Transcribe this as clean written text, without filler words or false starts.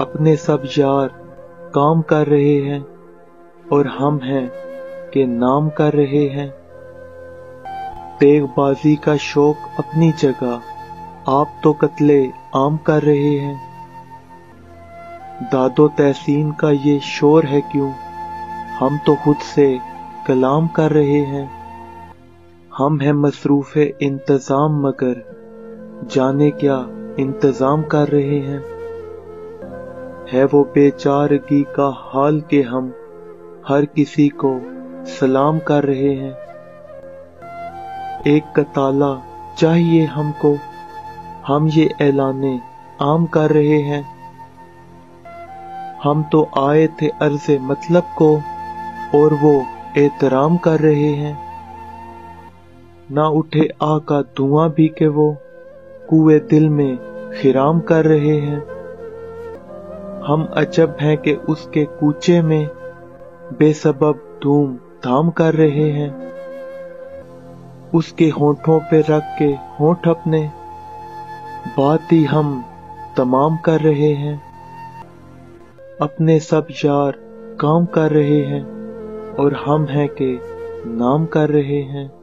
अपने सब यार काम कर रहे हैं और हम हैं कि नाम कर रहे हैं। तेगबाजी का शौक अपनी जगह, आप तो कत्ले आम कर रहे हैं। दादो तहसीन का ये शोर है क्यों, हम तो खुद से कलाम कर रहे हैं। हम हैं मसरूफ़े इंतज़ाम मगर जाने क्या इंतज़ाम कर रहे हैं। है वो बेचारगी का हाल कि हम हर किसी को सलाम कर रहे हैं। एक का ताला चाहिए हमको, हम ये ऐलाने आम कर रहे हैं। हम तो आए थे अर्ज़े मतलब को और वो एहतराम कर रहे हैं। ना उठे आका धुआं भी के वो कुएं दिल में खिराम कर रहे हैं। हम अजब हैं कि उसके कूचे में बेसबब धूम धाम कर रहे हैं। उसके होठों पे रख के होठ अपने बात ही हम तमाम कर रहे हैं। अपने सब यार काम कर रहे हैं और हम हैं कि नाम कर रहे हैं।